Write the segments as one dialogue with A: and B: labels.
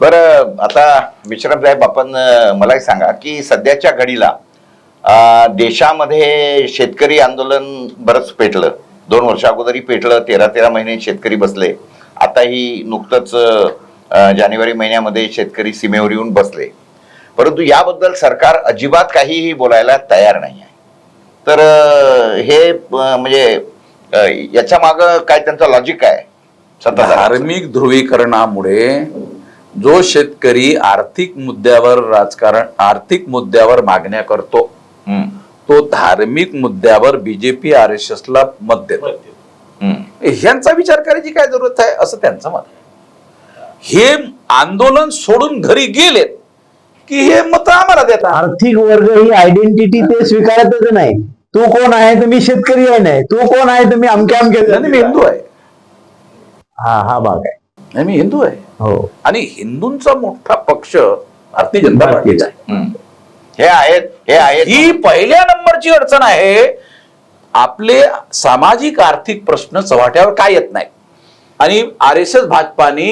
A: बरं, आता विश्राम साहेब, आपण मला एक सांगा की सध्याच्या घडीला देशामध्ये शेतकरी आंदोलन बरंच पेटलं. 2 वर्षा अगोदरही पेटलं. 13 महिने शेतकरी बसले. आताही नुकतंच जानेवारी महिन्यामध्ये शेतकरी सीमेवर येऊन बसले. परंतु याबद्दल सरकार अजिबात काहीही बोलायला तयार नाही आहे. तर हे म्हणजे याच्या माग काय त्यांचं लॉजिक आहे?
B: धार्मिक ध्रुवीकरणामुळे जो शेतकरी आर्थिक मुद्द्यावर मागण्या करतो, तो धार्मिक मुद्द्यावर बीजेपी RSS ला मत देतो. ह्यांचा विचार करायची काय जरूरत आहे असं त्यांचं मत आहे. हे आंदोलन सोडून घरी गेलेत की हे मत आम्हाला देतात.
C: आर्थिक वर्ग ही आयडेंटिटी ते स्वीकारतच नाही. तू कोण आहे तर मी शेतकरी आहे, नाही तू कोण आहे तर मी अमक्या
B: मी हिंदू आहे.
C: हा भाग आहे.
B: नाही, मी हिंदू आहे.
C: हो.
B: आणि हिंदूंचा मोठा पक्ष भारतीय जनता पार्टीचा आहे.
A: हे आहेत
B: ही पहिल्या नंबरची अडचण आहे. आपले सामाजिक आर्थिक प्रश्न चव्हाट्यावर काय येत नाही. आणि RSS भाजपाने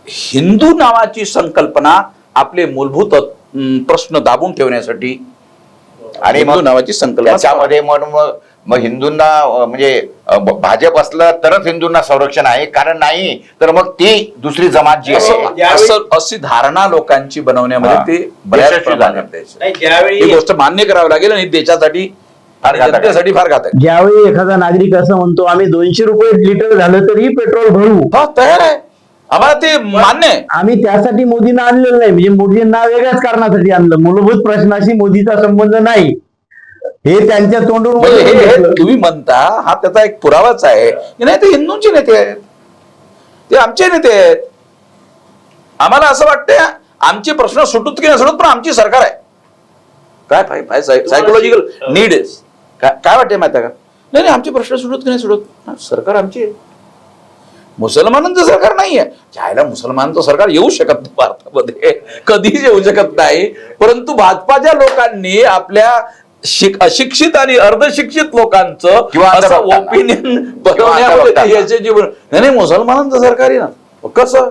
B: हिंदू नावाची संकल्पना आपले मूलभूत प्रश्न दाबून ठेवण्यासाठी
A: आणि
B: हिंदू नावाची संकल्पना
A: त्याच्यामध्ये मग हिंदूंना म्हणजे भाजप असलं तरच हिंदूंना संरक्षण आहे, कारण नाही तर मग ती दुसरी जमात जी आहे
B: अशी धारणा लोकांची बनवण्यामध्ये ते बऱ्याच प्रमाणात
D: ही
B: गोष्ट मान्य करावी लागेल. आणि देशासाठी जनतेसाठी फार घातक.
C: ज्यावेळी एखादा नागरिक असं म्हणतो आम्ही 200 रुपये लिटर झालं तरी पेट्रोल भरू,
B: तयार आहे, आम्हाला ते मान्य आहे.
C: आम्ही त्यासाठी मोदींना आणलेलं नाही. म्हणजे मोदींना वेगळ्याच कारणासाठी आणलं. मूलभूत प्रश्नाशी मोदीचा संबंध नाही हे त्यांच्या तोंडून.
B: तुम्ही म्हणता हा त्याचा एक पुरावाच आहे की नाही, ते हिंदूंचे नेते आहेत, ते आमचे नेते आहेत. आम्हाला असं वाटतं आमचे प्रश्न सुटत की नाही सुटत, पण आमची सरकार आहे. काय सायकोलॉजिकल नीड आहे. काय वाटते माहिती का? नाही आमचे प्रश्न सुटत की नाही सुटत, सरकार आमची आहे. मुसलमानांचं सरकार नाहीये. ज्याला मुसलमानांचं सरकार येऊ शकत नाही भारतामध्ये, कधीच येऊ शकत नाही. परंतु भाजपाच्या लोकांनी आपल्या अशिक्षित आणि अर्धशिक्षित लोकांचं किंवा ओपिनियन बनवण्यामध्ये जीवन नाही, मुसलमानांचं सरकार आहे ना. कसं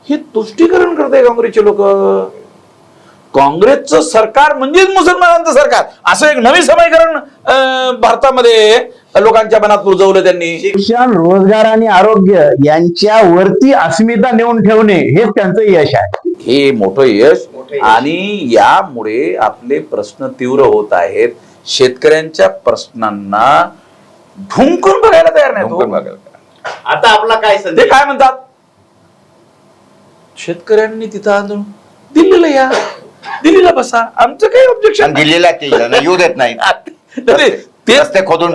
B: हे तुष्टीकरण करते काँग्रेसचे लोक. काँग्रेसचं सरकार म्हणजेच मुसलमानांचं सरकार, असं एक नवीन समीकरण भारतामध्ये लोकांच्या मनात रुजवलं त्यांनी.
C: शिक्षण, रोजगार आणि आरोग्य यांच्या वरती अस्मिता नेऊन ठेवणे हेच त्यांचं यश आहे.
B: हे मोठं यश. आणि यामुळे आपले प्रश्न तीव्र होत आहेत. शेतकऱ्यांच्या प्रश्नांना ढुंकून बघायला तयार नाही.
D: आता आपला काय
B: ते काय म्हणतात, शेतकऱ्यांनी तिथं आंदोलन दिल्लीला या, दिल्लीला बसा, आमचं काही ऑब्जेक्शन.
A: दिल्लीला येऊ देत नाही, ते रस्ते खोदून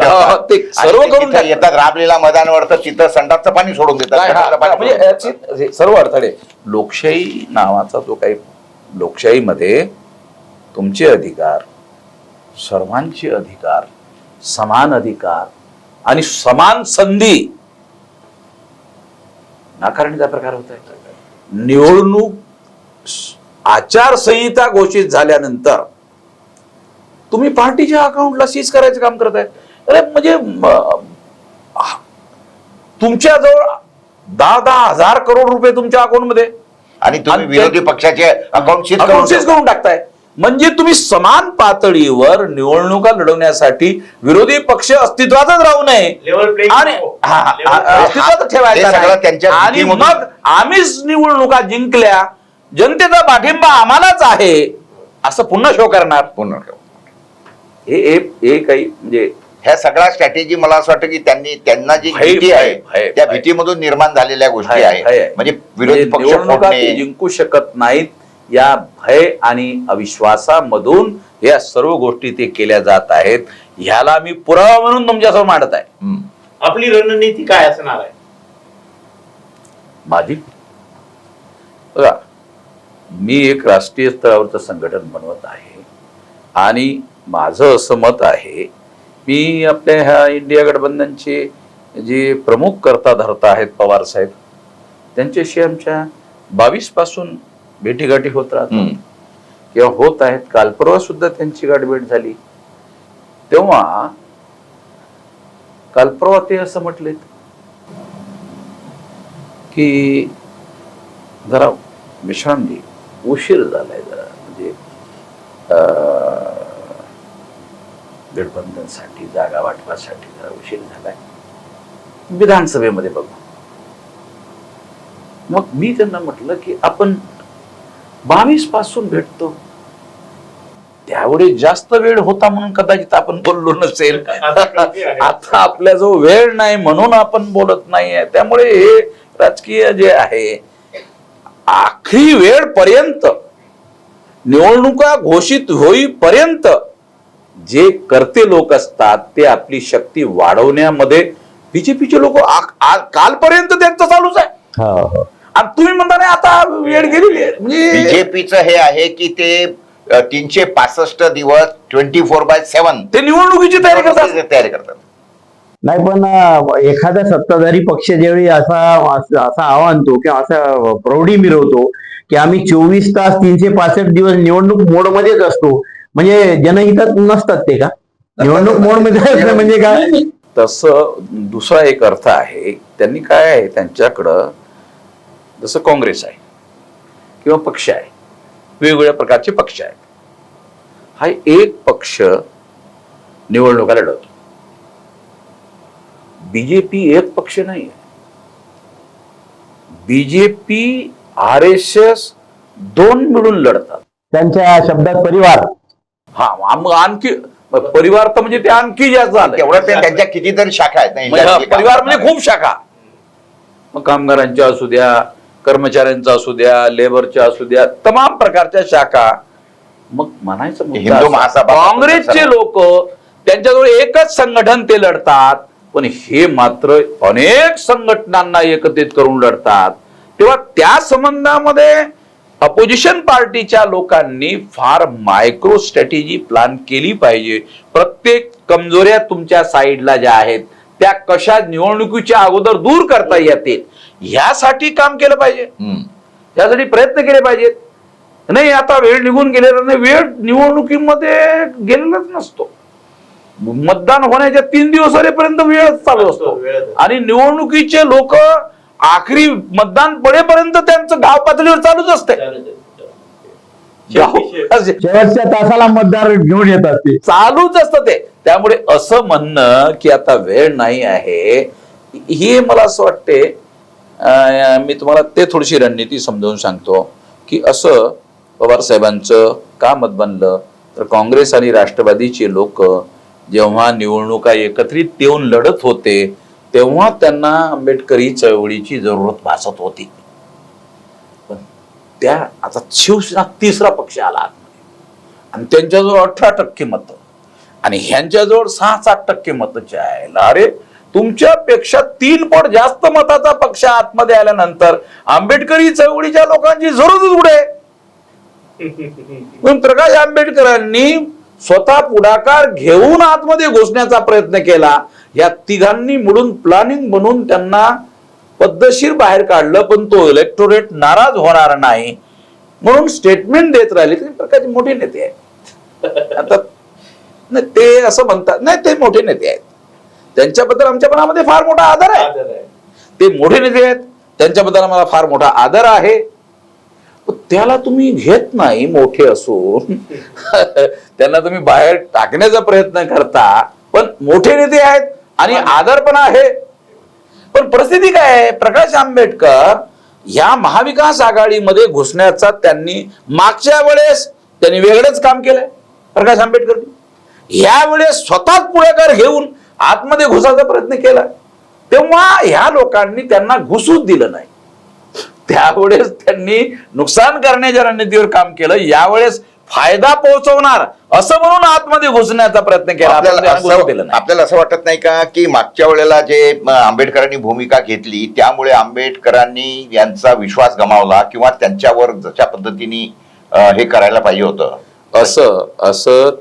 B: सर्व करून
A: येतात रामलीला मैदानावर, तर तिथं संडासचं पाणी सोडून देतात.
B: म्हणजे सर्व अडथळे. लोकशाही नावाचा जो काही, लोकशाहीमध्ये तुमचे अधिकार, सर्वांचे अधिकार, समान अधिकार आणि समान संधी नाकारण्याचा प्रकार होत आहे. निवडणूक आचारसंहिता घोषित झाल्यानंतर तुम्ही पार्टीच्या अकाउंटला सीज करायचं काम करताय. अरे म्हणजे तुमच्याजवळ 10 हजार करोड रुपये तुमच्या अकाउंटमध्ये
A: आणि तुम्ही विरोधी पक्षाचे अकाउंट
B: सीज करून टाकताय. म्हणजे तुम्ही समान पातळीवर निवडणुका लढवण्यासाठी विरोधी पक्ष अस्तित्वातच राहू नये आणि अस्तित्वात ठेवायचं. आणि मग आम्हीच निवडणुका जिंकल्या, जनतेचा पाठिंबा आम्हालाच आहे असं पुन्हा शो करणार. हे काही म्हणजे
A: ह्या सगळ्या स्ट्रॅटेजी मला असं वाटतं की त्यांना जी भीती आहे त्या भीतीमधून निर्माण झालेल्या गोष्टी आहेत. म्हणजे विरोधी पक्ष
B: जिंकू शकत नाहीत या भय आणि अविश्वासामधून या सर्व गोष्टी ते केल्या जात आहेत. ह्याला मी पुरावा म्हणून तुमच्यासमोर मांडत आहे.
D: आपली रणनीती काय असणार आहे
B: माझी? बघा, मी एक राष्ट्रीय स्तरावरचं संघटन बनवत आहे आणि माझं असं मत आहे, मी आपल्या ह्या इंडिया गठबंधनचे जे प्रमुख करता धरता आहेत पवार साहेब, त्यांच्याशी आमच्या 22 पासून भेटीगाठी होत राहतात किंवा होत आहेत. काल परवा सुद्धा त्यांची गाठभेट झाली. तेव्हा काल परवा ते असं म्हटले की जरा विश्रामजी उशीर झालाय जरा, म्हणजे गठबंधनसाठी जागा वाटपासाठी जरा उशीर झालाय, विधानसभेमध्ये बघू. मग मी त्यांना म्हटलं की आपण 22 पासून भेटतो, त्यावेळी जास्त वेळ होता म्हणून कदाचित आपण बोललो नसेल. आता आपल्या जो वेळ नाही म्हणून आपण बोलत नाहीये. त्यामुळे हे राजकीय जे आहे, आखरी वेळ पर्यंत, निवडणुका घोषित होईपर्यंत जे करते लोक असतात ते आपली शक्ती वाढवण्यामध्ये, बीजेपीचे लोक कालपर्यंत त्यांचं चालूच आहे. आणि तुम्ही म्हणता नाही आता वेळ गेलेली आहे. म्हणजे
A: बीजेपीचं हे आहे की ते 365 दिवस 24/7
B: ते निवडणुकीची तयारी करतात.
C: नाही, पण एखादा सत्ताधारी पक्ष ज्यावेळी असा आणतो किंवा असा प्रौढी मिरवतो की आम्ही 24 तास 365 दिवस निवडणूक मोड मध्येच असतो, म्हणजे जनहितात नसतात ते का? निवडणूक मोड मध्ये म्हणजे काय?
B: तसं दुसरा एक अर्थ आहे. त्यांनी काय आहे, त्यांच्याकडं जसं काँग्रेस आहे किंवा पक्ष आहे, वेगवेगळ्या प्रकारचे पक्ष आहेत. हा एक पक्ष निवडणुका लढवतो. बीजेपी एक पक्ष नाही आहे. बीजेपी RSS दोन मिळून लढतात.
C: त्यांच्या शब्दात परिवार.
B: हा, मग आणखी परिवार तर म्हणजे ते आणखी जास्त झालं.
A: तेवढं ते त्यांच्या कितीतरी शाखा आहेत ना,
B: परिवार म्हणजे खूप शाखा. मग कामगारांच्या असू द्या, कर्मचाऱ्यांचा असू द्या, लेबरच्या असू द्या, तमाम प्रकारच्या शाखा. मग म्हणायचं
A: हिंदू महासभा,
B: काँग्रेसचे लोक त्यांच्याजवळ एकच संघटन ते लढतात, पण हे मात्र अनेक संघटनांना एकत्रित करून लढतात. तेव्हा त्या संबंधामध्ये अपोजिशन पार्टीच्या लोकांनी फार मायक्रो स्ट्रॅटेजी प्लॅन केली पाहिजे. प्रत्येक कमजोऱ्या तुमच्या साईडला ज्या आहेत त्या कशा निवडणुकीच्या अगोदर दूर करता येतील ह्यासाठी काम केलं पाहिजे, यासाठी प्रयत्न केले पाहिजेत. नाही, आता वेळ निघून गेलेला नाही. वेळ निवडणुकीमध्ये गेलेलाच नसतो. मतदान होण्याच्या 3 दिवस पर्यंत वेळ चालू असतो आणि निवडणुकीचे लोक आखरी मतदान पडेपर्यंत त्यांचं गाव पातळीवर चालूच असते.
C: शेवटच्या तासाला मतदार घेऊन येतात, ते
B: चालूच असतं ते. त्यामुळे असं म्हणणं की आता वेळ नाही आहे, हे मला असं वाटते. मी तुम्हाला ते थोडीशी रणनीती समजावून सांगतो की असं पवार साहेबांचं का मत बनलं तर काँग्रेस आणि राष्ट्रवादीचे लोक जेव्हा निवडणुका एकत्रित येऊन लढत होते तेव्हा त्यांना आंबेडकरी चळवळीची जरूरत भासत होती. पण त्या आता शिवसेना तिसरा पक्ष आला आणि त्यांच्याजवळ 18% मतं आणि ह्यांच्याजवळ 6-7% मताचे आहे. अरे, तुमच्यापेक्षा 3 पट जास्त मताचा पक्ष आतमध्ये आल्यानंतर आंबेडकरी चळवळीच्या लोकांची जरूरच उडे. पण प्रकाश आंबेडकरांनी स्वतः पुढाकार घेऊन आतमध्ये घुसण्याचा प्रयत्न केला. या तिघांनी मिळून प्लॅनिंग बनवून त्यांना पद्धतशीर बाहेर काढलं, पण तो इलेक्टोरेट नाराज होणार नाही म्हणून स्टेटमेंट देत राहिले. ते प्रकारचे मोठे नेते आहेत. आता ते असं म्हणतात, नाही ते मोठे नेते आहेत, त्यांच्याबद्दल आमच्या मनामध्ये फार मोठा आदर आहे. ते मोठे नेते आहेत, त्यांच्याबद्दल आम्हाला फार मोठा आदर आहे. त्याला तुम्ही घेत नाही मोठे असून त्यांना तुम्ही बाहेर टाकण्याचा प्रयत्न करता. पण मोठे नेते आहेत आणि आदर पण आहे. पण परिस्थिती काय आहे, प्रकाश आंबेडकर या महाविकास आघाडीमध्ये घुसण्याचा त्यांनी मागच्या वेळेस त्यांनी वेगळंच काम केलंय. प्रकाश आंबेडकरनी यावेळेस स्वतःच पुढाकार घेऊन आतमध्ये घुसायचा प्रयत्न केला, तेव्हा ह्या लोकांनी त्यांना घुसूच दिलं नाही. त्यावेळेस त्यांनी नुकसान करण्याच्या रणनीतीवर काम केलं. यावेळेस फायदा पोहोचवणार असं म्हणून आतमध्ये घुसण्याचा प्रयत्न केला.
A: आपल्याला असं वाटत नाही का की मागच्या वेळेला जे आंबेडकरांनी भूमिका घेतली त्यामुळे आंबेडकरांनी यांचा विश्वास गमावला किंवा त्यांच्यावर जशा पद्धतीने हे करायला पाहिजे होतं,
B: असं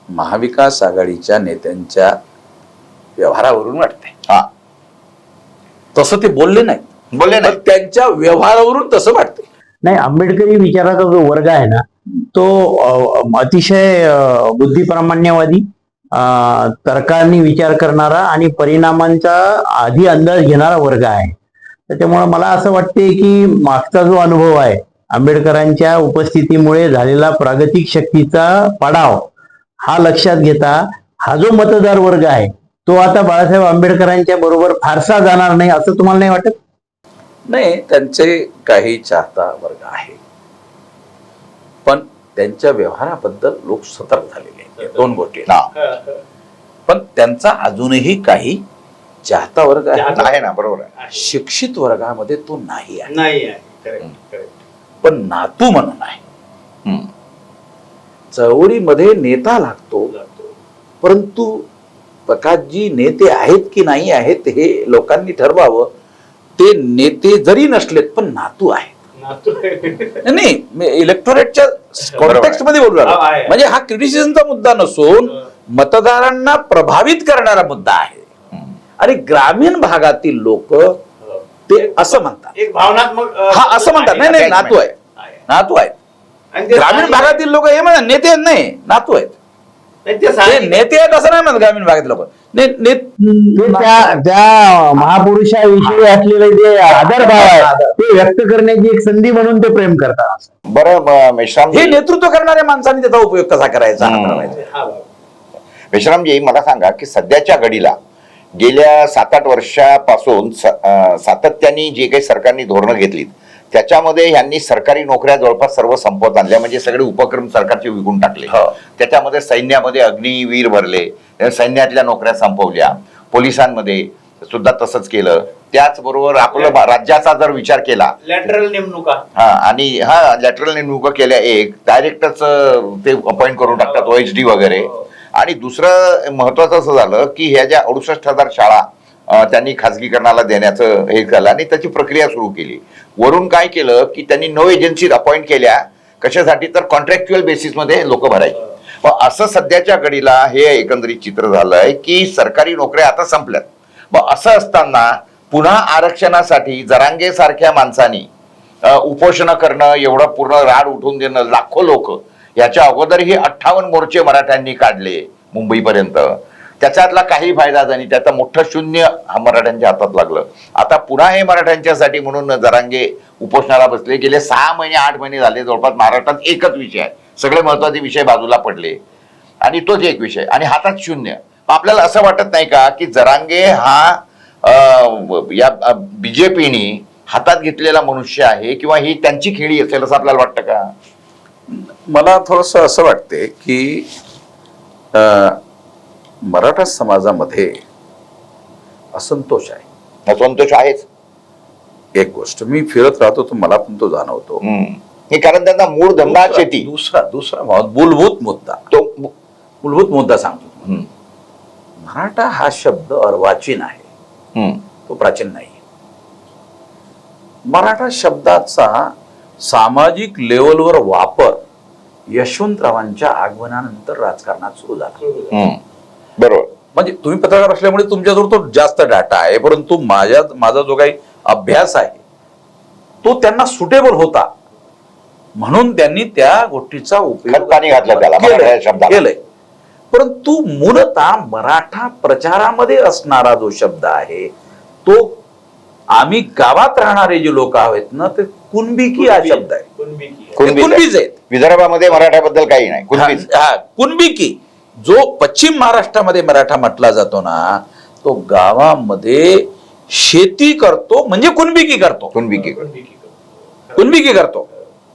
B: महाविकास आघाडीच्या नेत्यांच्या व्यवहारावरून वाटतंय.
A: हा,
B: तसं ते बोलले नाही, त्यांच्या व्यवहारावरून तसं वाटतंय.
C: नाही, आंबेडकरी विचाराचा जो वर्ग आहे ना तो अतिशय बुद्धिप्रामाण्यवादी, तर्कांनी विचार करणारा आणि परिणामांचा आधी अंदाज घेणारा वर्ग आहे. त्याच्यामुळे मला असं वाटते की मागचा जो अनुभव आहे आंबेडकरांच्या उपस्थितीमुळे झालेला प्रागतिक शक्तीचा पाडाव हा लक्षात घेता हा जो मतदार वर्ग आहे तो आता बाळासाहेब आंबेडकरांच्या बरोबर फारसा जाणार नाही असं तुम्हाला नाही वाटत?
B: नाही, त्यांचे काही चाहता वर्ग आहे, पण त्यांच्या व्यवहाराबद्दल लोक सतर्क झालेले आहेत. दोन गोष्टी आहेत.
A: हा,
B: पण त्यांचा अजूनही काही चाहता वर्ग
A: आहे ना, बरोबर आहे.
B: शिक्षित वर्गामध्ये तो नाही आहे.
D: नाही आहे. Correct, correct.
B: पण नातू म्हणून आहे.
A: हम्म.
B: चळवळीमध्ये नेता लागतो, परंतु प्रकाशजी नेते आहेत की नाही आहेत हे लोकांनी ठरवावं. ते नेते जरी नसलेत पण नातू आहेत.
D: नातू.
B: नाही, मी इलेक्टोरेटच्या कॉन्टेक्स्ट मध्ये बोलू राहिलो.
D: आहे.
B: म्हणजे हा क्रिटिसिझमचा मुद्दा नसून मतदारांना प्रभावित करणारा मुद्दा आहे. आणि ग्रामीण भागातील लोक ते असं म्हणतात,
D: एक भावनात्मक
B: हा असं म्हणतात, नाही नाही नातू आहे, नातू आहेत.
D: आणि ते
B: ग्रामीण
D: स्थानिक-
B: भागातील लोक हे म्हणतात नेते आहेत, नाही नातू आहेत.
D: नाही, ते
B: ते
D: स्थानिक-
B: नेते आहेत असं नाही म्हणत ग्रामीण भागातील लोक.
C: ते त्या महापुरुषाविषयी असलेले जे आदरभाव आहे ते व्यक्त करण्याची एक संधी म्हणून ते प्रेम करतात.
A: बरं मेश्राम
B: हे नेतृत्व करणाऱ्या माणसांनी त्याचा उपयोग कसा करायचा हा
A: हम्म.
B: ठरवायचा.
D: हा बाबा.
A: मेश्रामजी मला सांगा की सध्याच्या घडीला गेल्या 7-8 वर्षापासून सातत्याने जे काही सरकारने धोरणं घेतलीत त्याच्यामध्ये यांनी सरकारी नोकऱ्या जवळपास सर्व संपवत आणल्या. म्हणजे सगळे उपक्रम सरकारचे विकून टाकले.
B: हो.
A: त्याच्यामध्ये सैन्यामध्ये अग्निवीर भरले, सैन्यातल्या नोकऱ्या संपवल्या, पोलिसांमध्ये सुद्धा तसंच केलं. त्याचबरोबर आपलं राज्याचा जर विचार केला
D: लॅटरल नेमणुका.
A: हा आणि हा लॅटरल नेमणुका केल्या, एक डायरेक्टच ते अपॉइंट करून टाकतात OHD वगैरे. आणि दुसरं महत्वाचं असं झालं की ह्या ज्या 68,000 शाळा त्यांनी खाजगीकरणाला देण्याचं हे केलं आणि त्याची प्रक्रिया सुरू केली. वरून काय केलं की त्यांनी 9 एजन्सी अपॉइंट केल्या. कशासाठी? तर कॉन्ट्रॅक्च्युअल बेसिसमध्ये लोक भरायचे. मग असं सध्याच्या घडीला हे एकंदरीत चित्र झालंय की सरकारी नोकऱ्या आता संपल्यात. मग असं असताना पुन्हा आरक्षणासाठी जरांगे सारख्या माणसांनी उपोषण करणं, एवढं पूर्ण राड उठवून देणं, लाखो लोक याच्या अगोदरही 58 मोर्चे मराठ्यांनी काढले मुंबईपर्यंत. त्याच्यातला काही फायदा झाला, त्याचं मोठं शून्य मराठ्यांच्या हातात लागलं. आता पुन्हा हे मराठ्यांच्यासाठी म्हणून जरांगे उपोषणाला बसले. गेले 6 महिने 8 महिने झाले जवळपास महाराष्ट्रात एकच विषय आहे, सगळे महत्वाचे विषय बाजूला पडले आणि तोच एक विषय आणि हातात शून्य. आपल्याला असं वाटत नाही का की जरांगे हा या BJPने हातात घेतलेला मनुष्य आहे किंवा ही त्यांची खेळी असेल असं आपल्याला वाटतं का?
B: मला थोडस असं वाटते की मराठा समाजामध्ये असंतोष आहे.
A: असंतोष आहेच.
B: एक गोष्ट मी फिरत राहतो तो मला पण तो जाणवतो.
A: हे कारण त्यांना मूळ धंदा शेती.
B: दुसरा मूलभूत मुद्दा,
A: तो
B: मूलभूत मुद्दा सांगतो. मराठा हा शब्द अर्वाचीन आहे, तो प्राचीन नाही. मराठा शब्दाचा सामाजिक लेवलवर वापर यशवंतरावांच्या आगमनानंतर राजकारणात सुरू झाला.
A: बरोबर.
B: म्हणजे तुम्ही पत्रकार असल्यामुळे तुमच्याजवळ तो जास्त डाटा आहे, परंतु माझा जो काही अभ्यास आहे तो त्यांना सुटेबल होता म्हणून त्यांनी त्या गोष्टीचा उपयोग
A: खतपाणी घातलं त्याला मराठा शब्दाला.
B: केलंय. परंतु मूलतः मराठा प्रचारामध्ये असणारा जो शब्द आहे तो आम्ही गावात राहणारे जे लोक आहेत ना ते कुणबिकी हा शब्द आहे. कुणबीच आहेत.
A: विदर्भामध्ये मराठ्याबद्दल काही नाही. कुणबीच.
B: कुणबिकी जो पश्चिम महाराष्ट्रामध्ये मराठा म्हटला जातो ना तो गावामध्ये शेती करतो म्हणजे कुणबिकी करतो. कुणबिकी करतो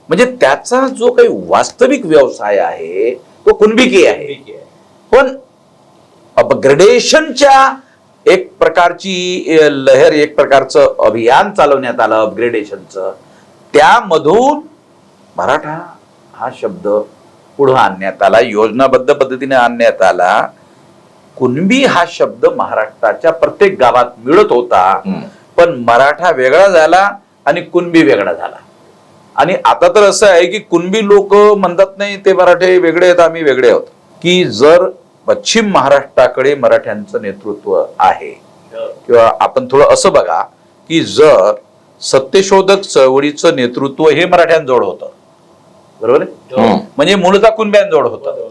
B: म्हणजे त्याचा जो काही वास्तविक व्यवसाय आहे तो कुणबिकी आहे. पण अपग्रेडेशनच्या एक प्रकारची लहर, एक प्रकारचं अभियान चालवण्यात आलं अपग्रेडेशनचं. त्यामधून मराठा हा शब्द पुढे आणण्यात आला, योजनाबद्ध पद्धतीने आणण्यात आला. कुणबी हा शब्द महाराष्ट्राच्या प्रत्येक गावात मिळत होता, पण मराठा वेगळा झाला आणि कुणबी वेगळा झाला. आणि आता तर असं आहे की कुणबी लोक म्हणतात नाही ते मराठे वेगळे आहेत आम्ही वेगळे आहोत. की जर पश्चिम महाराष्ट्राकडे मराठ्यांचं नेतृत्व आहे किंवा आपण थोडं असं बघा की जर सत्यशोधक चळवळीचं नेतृत्व हे मराठ्यांजवळ होतं, बरोबर आहे, म्हणजे मूलतः कुणब्यांजवळ होतं.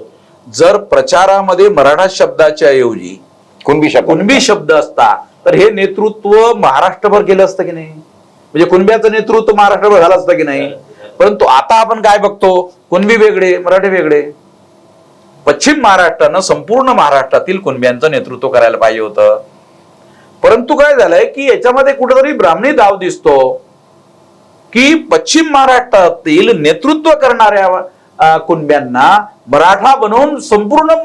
B: जर प्रचारामध्ये मराठा शब्दाच्या ऐवजी कुणबी शब्द असता तर हे नेतृत्व महाराष्ट्रभर गेलं असतं की नाही? म्हणजे कुणब्याचं नेतृत्व महाराष्ट्रभर झालं असतं की नाही? परंतु आता आपण काय बघतो, कुणबी वेगळे, मराठी वेगळे. पश्चिम महाराष्ट्रानं संपूर्ण महाराष्ट्रातील कुणब्यांचं नेतृत्व करायला पाहिजे होतं. परंतु काय झालंय की याच्यामध्ये कुठेतरी ब्राह्मणी डाव दिसतो की पश्चिम महाराष्ट्रातील नेतृत्व करणाऱ्या कुणब्यांना मराठा बनवून संपूर्ण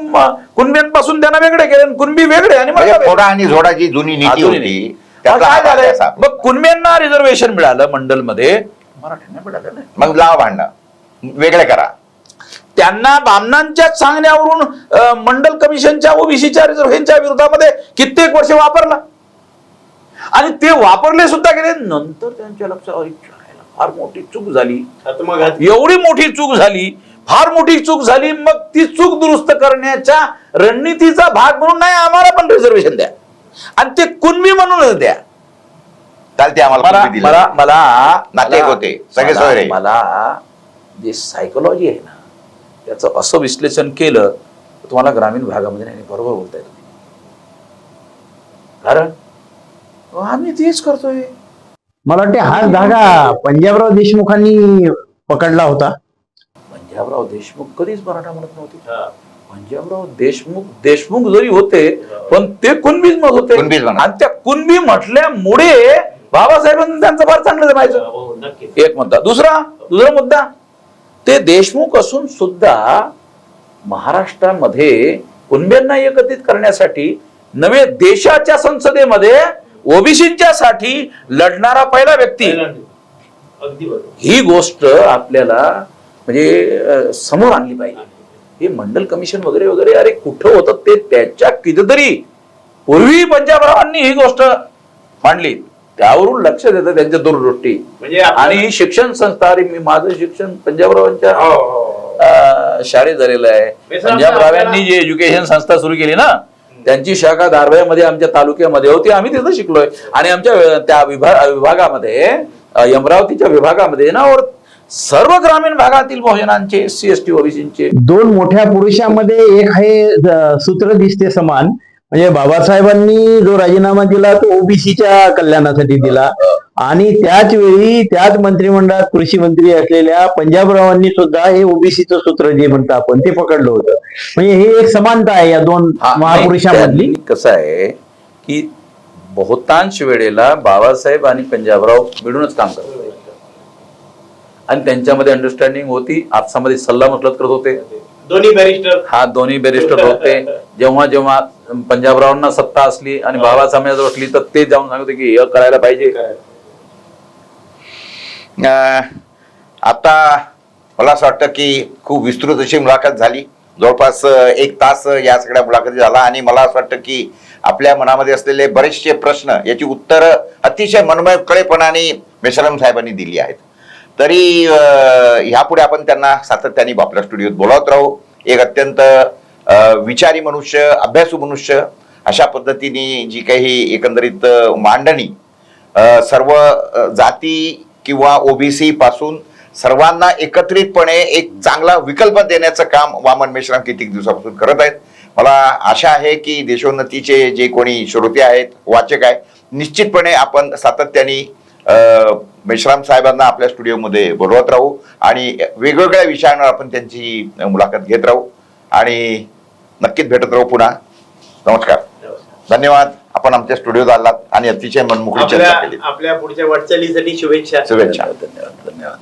B: कुणब्यांपासून त्यांना वेगळे केले, कुणबी वेगळे आणि मराठा वेगळे.
A: फोडा आणि झोडाची जुनी नीती होती. त्यातला
B: काय
A: हा भाग
B: झालंय,
A: असा.
B: मग कुणब्यांना रिझर्वेशन मिळालं मंडलमध्ये, मराठ्यांना मिळालं नाही.
A: मग लावा भांडणं, वेगळे करा.
B: त्यांना बामणांच्या सांगण्यावरून मंडल कमिशनच्या ओबीसीच्या रिझर्वेशनच्या विरोधामध्ये कित्येक वर्ष वापरला आणि ते वापरले सुद्धा गेले. नंतर त्यांच्या लक्षात आलं, फार मोठी चूक झाली, एवढी मोठी चूक झाली, फार मोठी चूक झाली. मग ती चूक दुरुस्त करण्याच्या रणनीतीचा भाग म्हणून नाही, आम्हाला पण रिझर्वेशन द्या आणि ते कुणबी म्हणूनच द्या.
A: चालते आम्हाला कुणबी दिलं.
B: मला
A: नातेवाईक होते सगळे सोयरे.
B: मला जे सायकोलॉजी आहे ना त्याचं असं विश्लेषण केलं तर तुम्हाला ग्रामीण भागामध्ये नाही, बरोबर बोलताय तुम्ही. कारण आम्ही तेच करतोय.
C: मला वाटते हाच धागा पंजाबराव देशमुखांनी पकडला होता.
B: पंजाबराव देशमुख कधीच मराठा म्हणत नव्हते. पंजाबराव देशमुख जरी होते पण ते कुणबीच म्हणत होते.
A: कुणबीच म्हणत.
B: आणि त्या कुणबी म्हटल्यामुळे बाबासाहेबांनी त्यांचं फार चांगलं जमायचं. एक मुद्दा. दुसरा मुद्दा, ते देशमुख असून सुद्धा महाराष्ट्रामध्ये कुणब्यांना एकत्रित करण्यासाठी नवे देशाच्या संसदेमध्ये ओबीसीच्या साठी लढणारा पहिला व्यक्ती. ही गोष्ट आपल्याला म्हणजे समोर आणली पाहिजे. हे मंडल कमिशन वगैरे वगैरे अरे कुठं होतं ते, त्याच्या कितीतरी पूर्वी पंजाबरावांनी ही गोष्ट मांडली. त्यावरून लक्ष देतं त्यांच्या दूरदृष्टी.
D: म्हणजे
B: आणि शिक्षण संस्था, अरे मी माझं शिक्षण पंजाबरावांच्या शाळेत झालेलं आहे. पंजाबरावांनी जी एज्युकेशन संस्था सुरू केली ना, त्यांची शाखा दारव्यामध्ये आमच्या तालुक्यामध्ये होती. आम्ही तिथं शिकलोय आणि आमच्या त्या विभागामध्ये अमरावतीच्या विभागामध्ये ना सर्व ग्रामीण भागातील बहुजनांचे SC ST ओबीसीचे
C: दोन मोठ्या पुरुषांमध्ये एक आहे सूत्र दिसते समान. म्हणजे बाबासाहेबांनी जो राजीनामा दिला तो ओबीसीच्या कल्याणासाठी दिला आणि त्याच वेळी त्याच मंत्रिमंडळात कृषी मंत्री असलेल्या पंजाबरावांनी सुद्धा हे ओबीसीचं सूत्र जे म्हणतो आपण ते पकडलं होतं. म्हणजे हे एक समानता आहे या दोन महापुरुषांमधली.
B: कसं आहे की बहुतांश वेळेला बाबासाहेब आणि पंजाबराव मिळूनच काम करत होते आणि त्यांच्यामध्ये अंडरस्टँडिंग होती. आपसामध्ये सल्ला मसलत करत होते. दोन्ही बॅरिस्टर होते. जेव्हा जेव्हा पंजाबरावांना सत्ता असली आणि बाबासाहेबांजवळ असली तर ते जाऊन सांगते की हे करायला पाहिजे.
A: आता मला असं वाटतं की खूप विस्तृत अशी मुलाखत झाली. जवळपास 1 तास या सगळ्या मुलाखती झाला आणि मला असं वाटतं की आपल्या मनामध्ये असलेले बरेचसे प्रश्न याची उत्तरं अतिशय मनमोकळेपणाने मेश्राम साहेबांनी दिली आहेत. तरी ह्यापुढे आपण त्यांना सातत्याने आपल्या स्टुडिओत बोलावत राहू. एक अत्यंत विचारी मनुष्य, अभ्यासू मनुष्य, अशा पद्धतीने जी काही एकंदरीत मांडणी सर्व जाती किंवा ओबीसी पासून सर्वांना एकत्रितपणे एक चांगला विकल्प देण्याचं काम वामन मेश्राम कित्येक दिवसापासून करत आहेत. मला आशा आहे की देशोन्नतीचे जे कोणी श्रोते आहेत, वाचक आहेत, निश्चितपणे आपण सातत्याने मेश्राम साहेबांना आपल्या स्टुडिओमध्ये बोलवत राहू आणि वेगवेगळ्या विषयांवर आपण त्यांची मुलाखत घेत राहू आणि नक्कीच भेटत राहू पुन्हा. नमस्कार, धन्यवाद. आपण आमच्या स्टुडिओत आलात आणि अतिशय मनमोकळी चर्चा केली.
D: आपल्या पुढच्या वाटचालीसाठी शुभेच्छा.
A: शुभेच्छा.
B: धन्यवाद.